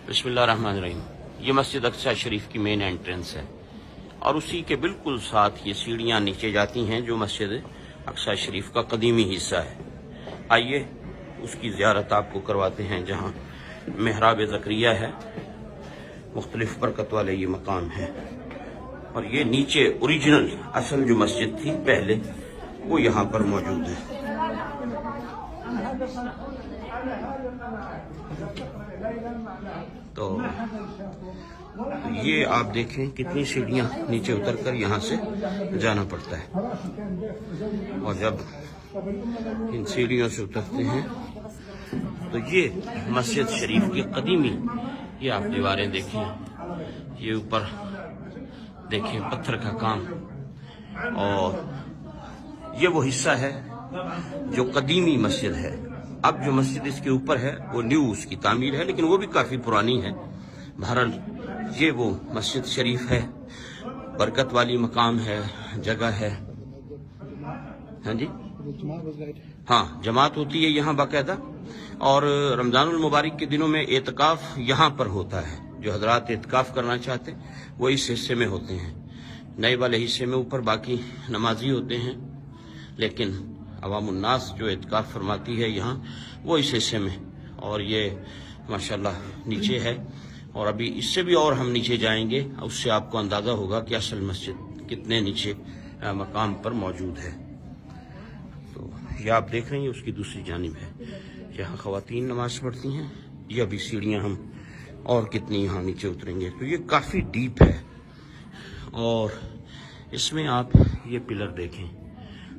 بسم اللہ الرحمن الرحیم۔ یہ مسجد اقصی شریف کی مین انٹرنس ہے اور اسی کے بالکل ساتھ یہ سیڑھیاں نیچے جاتی ہیں جو مسجد اقصی شریف کا قدیمی حصہ ہے۔ آئیے اس کی زیارت آپ کو کرواتے ہیں جہاں محراب زکریا ہے، مختلف برکت والے یہ مقام ہے، اور یہ نیچے اوریجنل اصل جو مسجد تھی پہلے وہ یہاں پر موجود ہے۔ تو یہ آپ دیکھیں کتنی سیڑھیاں نیچے اتر کر یہاں سے جانا پڑتا ہے، اور جب ان سیڑھیوں سے اترتے ہیں تو یہ مسجد شریف کی قدیمی یہ آپ دیواریں دیکھیں، یہ اوپر دیکھیں پتھر کا کام، اور یہ وہ حصہ ہے جو قدیمی مسجد ہے۔ اب جو مسجد اس کے اوپر ہے وہ نیو اس کی تعمیر ہے، لیکن وہ بھی کافی پرانی ہے۔ بہرحال یہ وہ مسجد شریف ہے، برکت والی مقام ہے، جگہ ہے۔ ہاں جی، ہاں جماعت ہوتی ہے یہاں باقاعدہ، اور رمضان المبارک کے دنوں میں اعتکاف یہاں پر ہوتا ہے۔ جو حضرات اعتکاف کرنا چاہتے ہیں وہ اس حصے میں ہوتے ہیں، نئے والے حصے میں اوپر باقی نمازی ہوتے ہیں، لیکن عوام الناس جو اعتکاف فرماتی ہے یہاں وہ اس حصے میں۔ اور یہ ماشاءاللہ نیچے ہے، اور ابھی اس سے بھی اور ہم نیچے جائیں گے، اس سے آپ کو اندازہ ہوگا کہ اصل مسجد کتنے نیچے مقام پر موجود ہے۔ تو یہ آپ دیکھ رہے ہیں اس کی دوسری جانب ہے، یہاں خواتین نماز پڑھتی ہیں۔ یہ ابھی سیڑھیاں ہم اور کتنی یہاں نیچے اتریں گے، تو یہ کافی ڈیپ ہے۔ اور اس میں آپ یہ پلر دیکھیں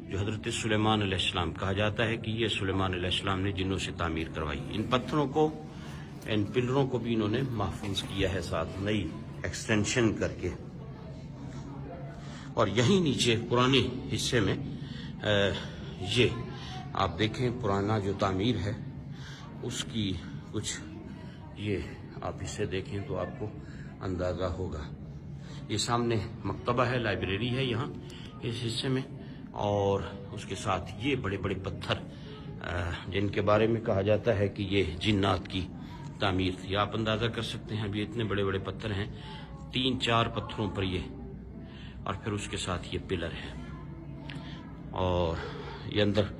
جو حضرت سلیمان علیہ السلام، کہا جاتا ہے کہ یہ سلیمان علیہ السلام نے جنوں سے تعمیر کروائی۔ ان پتھروں کو، ان پلروں کو بھی انہوں نے محفوظ کیا ہے ساتھ نئی ایکسٹینشن کر کے۔ اور یہیں نیچے پرانے حصے میں یہ آپ دیکھیں پرانا جو تعمیر ہے اس کی کچھ یہ آپ اسے دیکھیں تو آپ کو اندازہ ہوگا۔ یہ سامنے مکتبہ ہے، لائبریری ہے یہاں اس حصے میں، اور اس کے ساتھ یہ بڑے بڑے پتھر جن کے بارے میں کہا جاتا ہے کہ یہ جنات کی تعمیر تھی۔ آپ اندازہ کر سکتے ہیں اب یہ اتنے بڑے بڑے پتھر ہیں، 3-4 پتھروں پر یہ، اور پھر اس کے ساتھ یہ پلر ہے۔ اور یہ اندر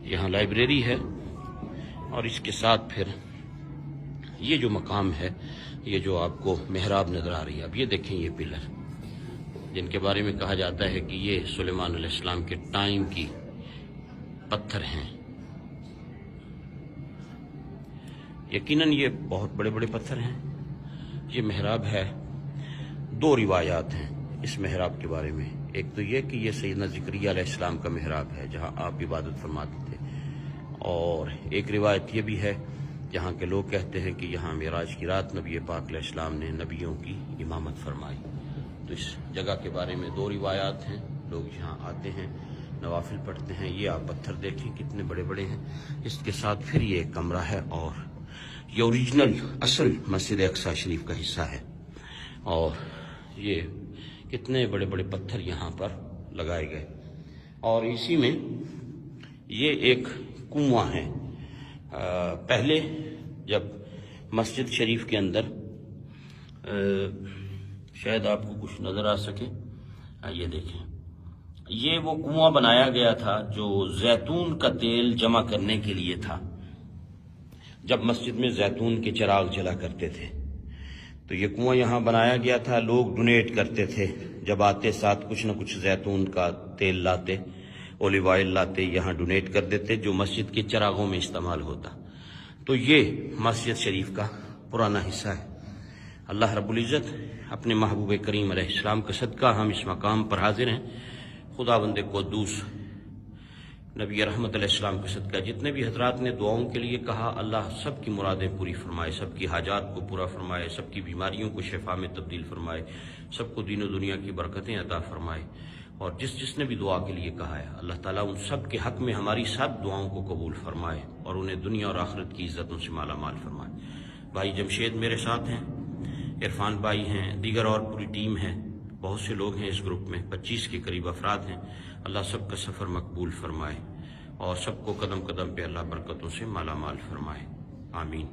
یہاں لائبریری ہے، اور اس کے ساتھ پھر یہ جو مقام ہے، یہ جو آپ کو محراب نظر آ رہی ہے، اب یہ دیکھیں یہ پلر جن کے بارے میں کہا جاتا ہے کہ یہ سلیمان علیہ السلام کے ٹائم کی پتھر ہیں۔ یقیناً یہ بہت بڑے بڑے پتھر ہیں۔ یہ محراب ہے، 2 روایات ہیں اس محراب کے بارے میں۔ ایک تو یہ کہ یہ سیدنا زکریا علیہ السلام کا محراب ہے جہاں آپ عبادت فرماتے تھے، اور ایک روایت یہ بھی ہے جہاں کے لوگ کہتے ہیں کہ یہاں معراج کی رات نبی پاک علیہ السلام نے نبیوں کی امامت فرمائی۔ تو اس جگہ کے بارے میں 2 روایات ہیں، لوگ یہاں آتے ہیں، نوافل پڑھتے ہیں۔ یہ آپ پتھر دیکھیں کتنے بڑے بڑے ہیں۔ اس کے ساتھ پھر یہ ایک کمرہ ہے، اور یہ اوریجنل اصل مسجد اقصی شریف کا حصہ ہے، اور یہ کتنے بڑے بڑے پتھر یہاں پر لگائے گئے۔ اور اسی میں یہ ایک کنواں ہے۔ پہلے جب مسجد شریف کے اندر شاید آپ کو کچھ نظر آ سکے، یہ دیکھیں یہ وہ کنواں بنایا گیا تھا جو زیتون کا تیل جمع کرنے کے لیے تھا۔ جب مسجد میں زیتون کے چراغ جلا کرتے تھے تو یہ کنواں یہاں بنایا گیا تھا، لوگ ڈونیٹ کرتے تھے، جب آتے ساتھ کچھ نہ کچھ زیتون کا تیل لاتے، اولیو آئل لاتے، یہاں ڈونیٹ کر دیتے جو مسجد کے چراغوں میں استعمال ہوتا۔ تو یہ مسجد شریف کا پرانا حصہ ہے۔ اللہ رب العزت اپنے محبوب کریم علیہ السلام کا صدقہ ہم اس مقام پر حاضر ہیں۔ خداوند قدوس نبی رحمت علیہ السلام کے صدقہ جتنے بھی حضرات نے دعاؤں کے لیے کہا، اللہ سب کی مرادیں پوری فرمائے، سب کی حاجات کو پورا فرمائے، سب کی بیماریوں کو شفا میں تبدیل فرمائے، سب کو دین و دنیا کی برکتیں عطا فرمائے۔ اور جس نے بھی دعا کے لیے کہا ہے، اللہ تعالیٰ ان سب کے حق میں ہماری سب دعاؤں کو قبول فرمائے، اور انہیں دنیا اور آخرت کی عزتوں سے مالا مال فرمائے۔ بھائی جمشید میرے ساتھ ہیں، عرفان بھائی ہیں، دیگر اور پوری ٹیم ہے، بہت سے لوگ ہیں اس گروپ میں، 25 کے قریب افراد ہیں۔ اللہ سب کا سفر مقبول فرمائے، اور سب کو قدم قدم پہ اللہ برکتوں سے مالا مال فرمائے، آمین۔